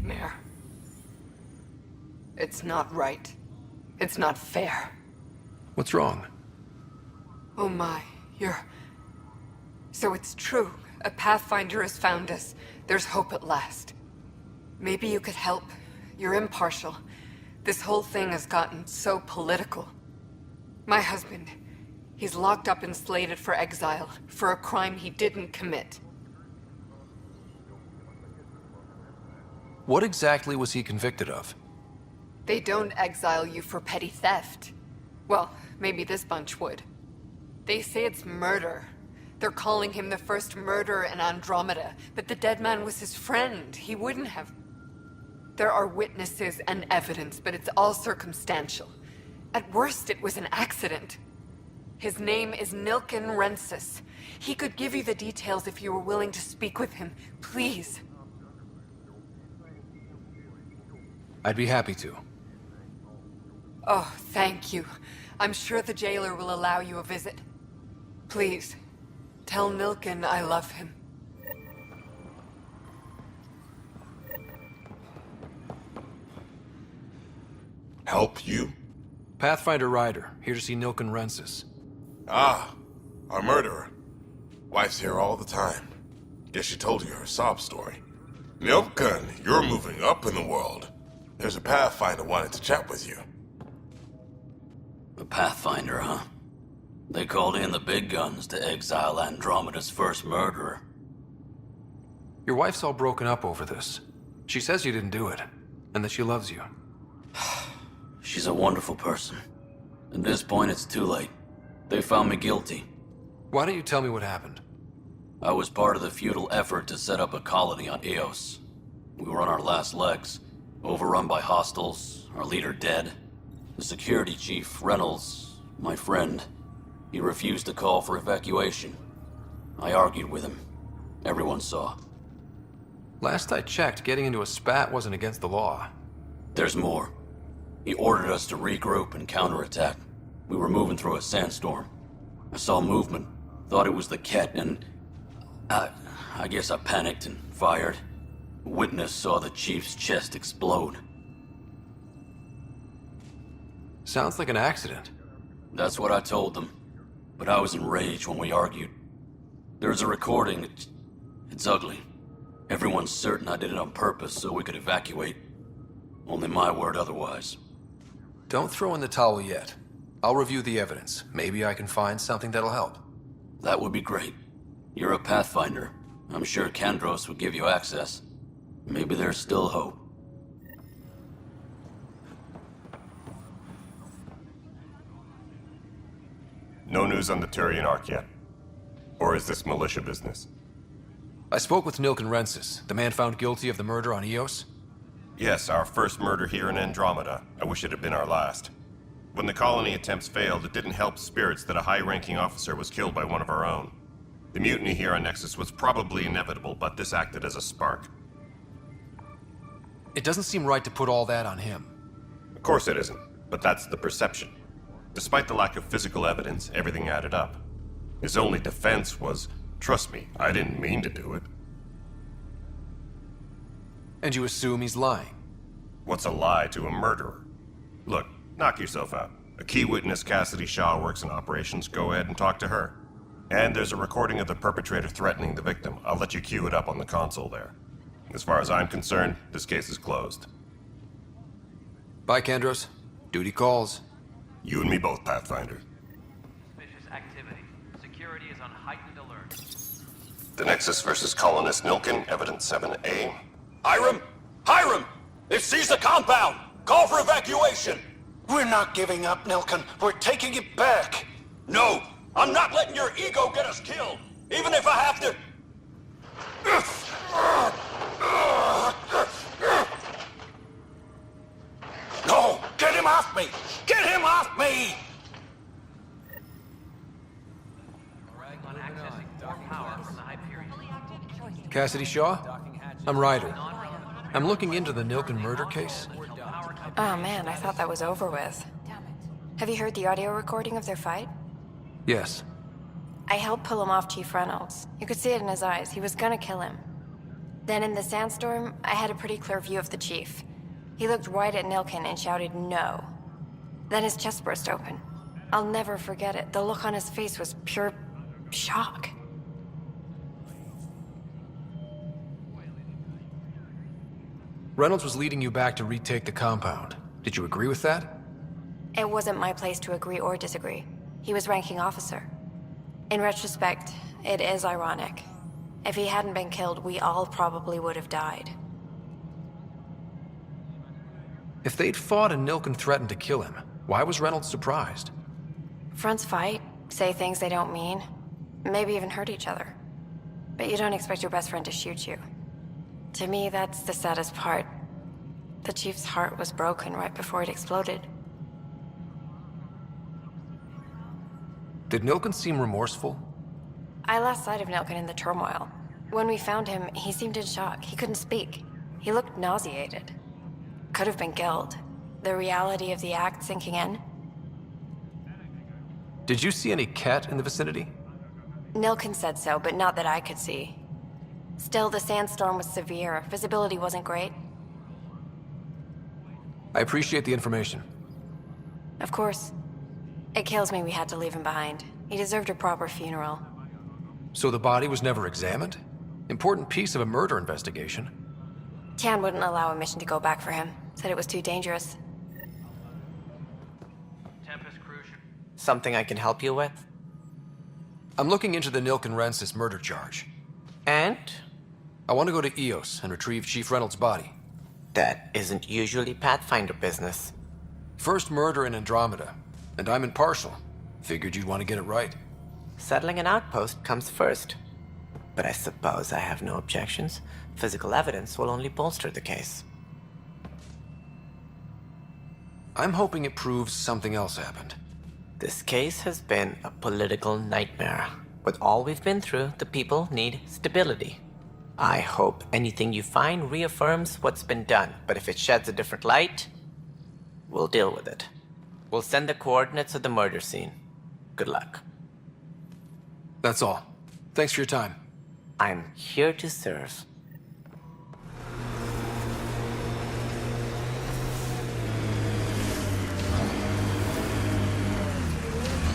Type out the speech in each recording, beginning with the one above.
nightmare. It's not right. It's not fair. What's wrong? Oh my, So it's true. A Pathfinder has found us. There's hope at last. Maybe you could help. You're impartial. This whole thing has gotten so political. My husband, he's locked up and slated for exile for a crime he didn't commit. What exactly was he convicted of? They don't exile you for petty theft. Well, maybe this bunch would. They say it's murder. They're calling him the first murderer in Andromeda, but the dead man was his friend. He wouldn't have... There are witnesses and evidence, but it's all circumstantial. At worst, it was an accident. His name is Nilken Rensis. He could give you the details if you were willing to speak with him. Please. I'd be happy to. Oh, thank you. I'm sure the jailer will allow you a visit. Please, tell Nilken I love him. Help you? Pathfinder Ryder, here to see Nilken Rensis. Ah, our murderer. Wife's here all the time. Guess she told you her sob story. Nilken, you're moving up in the world. There's a Pathfinder wanting to chat with you. A Pathfinder, huh? They called in the big guns to exile Andromeda's first murderer. Your wife's all broken up over this. She says you didn't do it, and that she loves you. She's a wonderful person. At this point, it's too late. They found me guilty. Why don't you tell me what happened? I was part of the futile effort to set up a colony on Eos. We were on our last legs, overrun by hostiles, our leader dead. The security chief, Reynolds, my friend, he refused to call for evacuation. I argued with him. Everyone saw. Last I checked, getting into a spat wasn't against the law. There's more. He ordered us to regroup and counterattack. We were moving through a sandstorm. I saw movement, thought it was the Ket, and... I guess I panicked and fired. A witness saw the chief's chest explode. Sounds like an accident. That's what I told them. But I was enraged when we argued. There's a recording. It's ugly. Everyone's certain I did it on purpose so we could evacuate. Only my word otherwise. Don't throw in the towel yet. I'll review the evidence. Maybe I can find something that'll help. That would be great. You're a Pathfinder. I'm sure Kandros would give you access. Maybe there's still hope. No news on the Turian Ark yet? Or is this militia business? I spoke with Nilken Rensis, the man found guilty of the murder on Eos. Yes, our first murder here in Andromeda. I wish it had been our last. When the colony attempts failed, it didn't help spirits that a high-ranking officer was killed by one of our own. The mutiny here on Nexus was probably inevitable, but this acted as a spark. It doesn't seem right to put all that on him. Of course it isn't, but that's the perception. Despite the lack of physical evidence, everything added up. His only defense was, trust me, I didn't mean to do it. And you assume he's lying? What's a lie to a murderer? Look, knock yourself out. A key witness, Cassidy Shaw, works in operations. Go ahead and talk to her. And there's a recording of the perpetrator threatening the victim. I'll let you cue it up on the console there. As far as I'm concerned, this case is closed. Bye, Kandros. Duty calls. You and me both, Pathfinder. Suspicious activity. Security is on heightened alert. The Nexus versus Colonist Nilken, Evidence 7A. Hiram! Hiram! They've seized the compound! Call for evacuation! We're not giving up, Nilken. We're taking it back. No! I'm not letting your ego get us killed! Even if I have to... No! Get him off me! Get him off me! On accessing more power from the Hyperion. Cassidy Shaw? I'm Ryder. I'm looking into the Nilken murder case. Oh man, I thought that was over with. Have you heard the audio recording of their fight? Yes. I helped pull him off Chief Reynolds. You could see it in his eyes. He was gonna kill him. Then in the sandstorm, I had a pretty clear view of the chief. He looked right at Nilkin and shouted no. Then his chest burst open. I'll never forget it. The look on his face was pure shock. Reynolds was leading you back to retake the compound. Did you agree with that? It wasn't my place to agree or disagree. He was ranking officer. In retrospect, it is ironic. If he hadn't been killed, we all probably would have died. If they'd fought and Nilkin threatened to kill him, why was Reynolds surprised? Fronts fight, say things they don't mean, maybe even hurt each other. But you don't expect your best friend to shoot you. To me, that's the saddest part. The chief's heart was broken right before it exploded. Did Nilkin seem remorseful? I lost sight of Nilkin in the turmoil. When we found him, he seemed in shock. He couldn't speak. He looked nauseated. Could have been killed. The reality of the act sinking in. Did you see any cat in the vicinity? Nilkin said so, but not that I could see. Still, the sandstorm was severe. Visibility wasn't great. I appreciate the information. Of course. It kills me we had to leave him behind. He deserved a proper funeral. So the body was never examined? Important piece of a murder investigation. Tian wouldn't allow a mission to go back for him. Said it was too dangerous. Tempest Crucial. Something I can help you with? I'm looking into the Nilkin Rensis murder charge. And? I want to go to EOS and retrieve Chief Reynolds' body. That isn't usually Pathfinder business. First murder in Andromeda, and I'm impartial. Figured you'd want to get it right. Settling an outpost comes first. But I suppose I have no objections. Physical evidence will only bolster the case. I'm hoping it proves something else happened. This case has been a political nightmare. With all we've been through, the people need stability. I hope anything you find reaffirms what's been done, but if it sheds a different light, we'll deal with it. We'll send the coordinates of the murder scene. Good luck. That's all. Thanks for your time. I'm here to serve.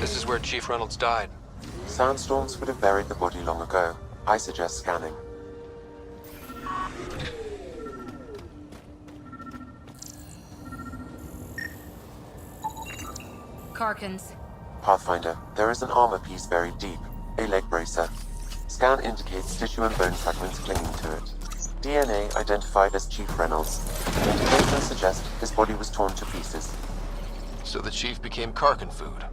This is where Chief Reynolds died. Sandstorms would have buried the body long ago. I suggest scanning. Karkins. Pathfinder, there is an armor piece buried deep. A leg bracer. Scan indicates tissue and bone fragments clinging to it. DNA identified as Chief Reynolds. Indications suggest his body was torn to pieces. So the Chief became Karkin food.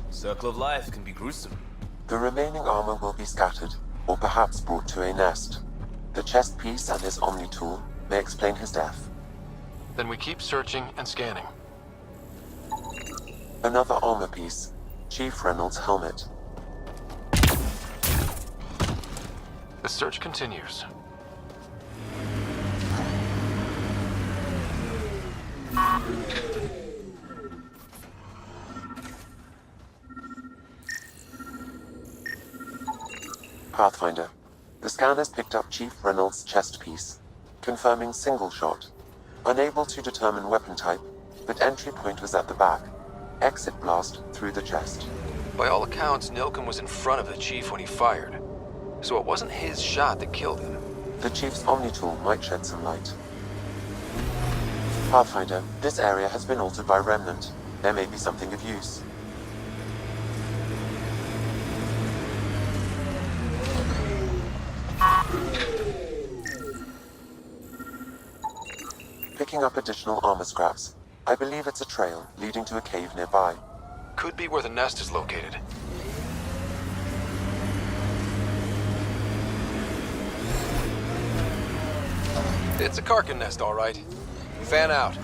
Circle of life can be gruesome. The remaining armor will be scattered, or perhaps brought to a nest. The chest piece and his Omni tool may explain his death. Then we keep searching and scanning. Another armor piece. Chief Reynolds' helmet. The search continues. Pathfinder, the scan has picked up Chief Reynolds' chest piece, confirming single shot. Unable to determine weapon type, but entry point was at the back. Exit blast through the chest. By all accounts, Nilkin was in front of the Chief when he fired. So it wasn't his shot that killed him. The Chief's Omni tool might shed some light. Pathfinder, this area has been altered by Remnant. There may be something of use. Picking up additional armor scraps. I believe it's a trail leading to a cave nearby. Could be where the nest is located. It's a Karkin nest, all right. Fan out.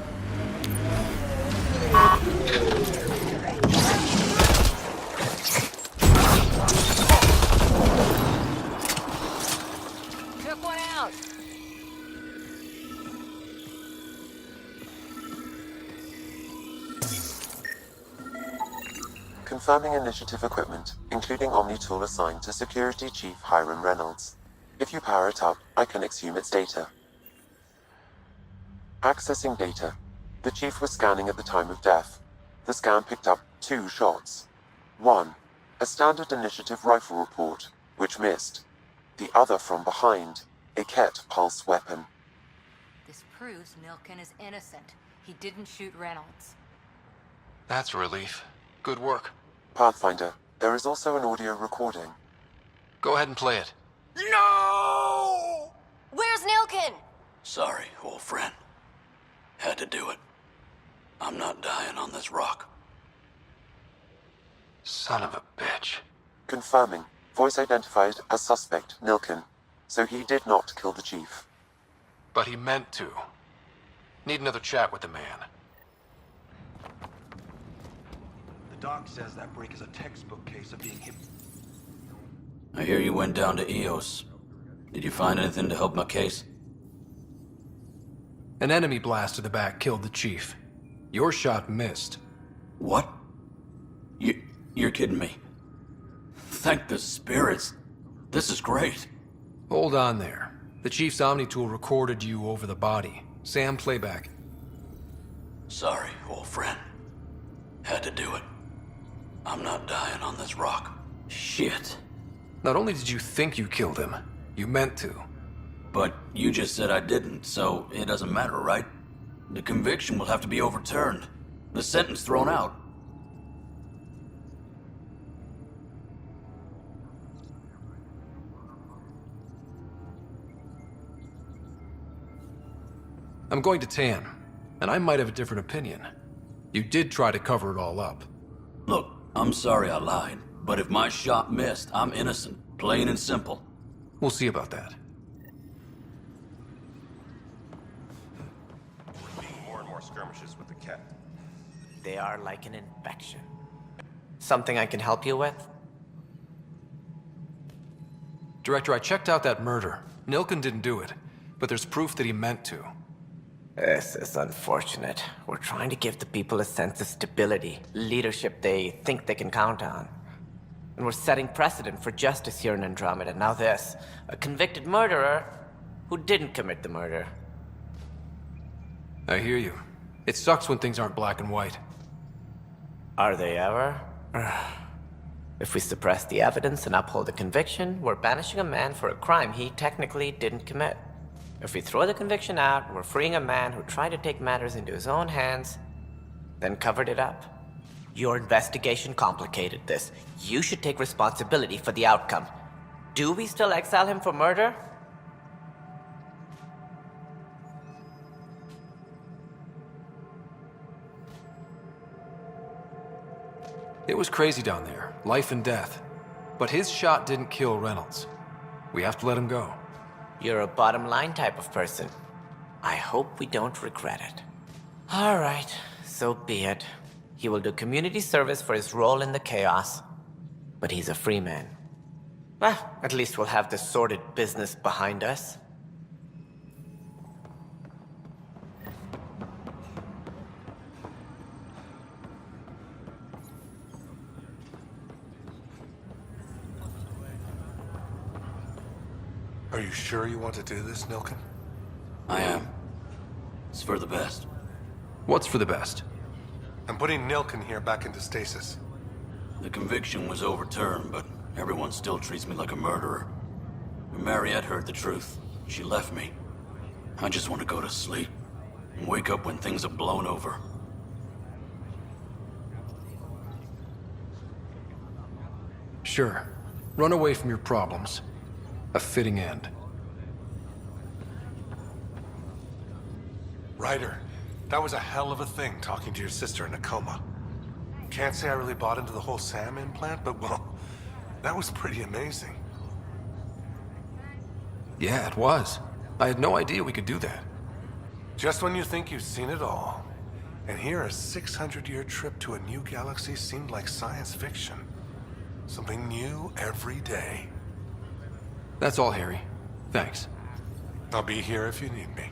Took one out. Confirming initiative equipment, including Omni tool assigned to Security Chief Hiram Reynolds. If you power it up, I can exhume its data. Accessing data. The Chief was scanning at the time of death. The scan picked up 2 shots. 1. A standard initiative rifle report, which missed. The other from behind, a Ket pulse weapon. This proves Nilkin is innocent. He didn't shoot Reynolds. That's a relief. Good work. Pathfinder, there is also an audio recording. Go ahead and play it. No! Where's Nilkin? Sorry, old friend. Had to do it. I'm not dying on this rock. Son of a bitch. Confirming. Voice identified as suspect, Nilkin. So he did not kill the Chief. But he meant to. Need another chat with the man. The doc says that break is a textbook case of being hit. I hear you went down to EOS. Did you find anything to help my case? An enemy blast to the back killed the Chief. Your shot missed. What? You're kidding me. Thank the spirits. This is great. Hold on there. The Chief's Omni tool recorded you over the body. Sam, playback. Sorry, old friend. Had to do it. I'm not dying on this rock. Shit. Not only did you think you killed him, you meant to. But you just said I didn't, so it doesn't matter, right? The conviction will have to be overturned. The sentence thrown out. I'm going to Tan, and I might have a different opinion. You did try to cover it all up. Look, I'm sorry I lied, but if my shot missed, I'm innocent. Plain and simple. We'll see about that. We're seeing more and more skirmishes with the Ket. They are like an infection. Something I can help you with? Director, I checked out that murder. Nilkin didn't do it, but there's proof that he meant to. This is unfortunate. We're trying to give the people a sense of stability, leadership they think they can count on. And we're setting precedent for justice here in Andromeda. Now this, a convicted murderer who didn't commit the murder. I hear you. It sucks when things aren't black and white. Are they ever? If we suppress the evidence and uphold the conviction, we're banishing a man for a crime he technically didn't commit. If we throw the conviction out, we're freeing a man who tried to take matters into his own hands, then covered it up. Your investigation complicated this. You should take responsibility for the outcome. Do we still exile him for murder? It was crazy down there, life and death. But his shot didn't kill Reynolds. We have to let him go. You're a bottom line type of person. I hope we don't regret it. All right, so be it. He will do community service for his role in the chaos. But he's a free man. Well, at least we'll have the sordid business behind us. Are you sure you want to do this, Nilkin? I am. It's for the best. What's for the best? I'm putting Nilkin here back into stasis. The conviction was overturned, but everyone still treats me like a murderer. When Mariette heard the truth, she left me. I just want to go to sleep and wake up when things have blown over. Sure. Run away from your problems. A fitting end. Ryder, that was a hell of a thing talking to your sister in a coma. Can't say I really bought into the whole Sam implant, but well, that was pretty amazing. Yeah, it was. I had no idea we could do that. Just when you think you've seen it all. And here a 600-year trip to a new galaxy seemed like science fiction. Something new every day. That's all, Harry. Thanks. I'll be here if you need me.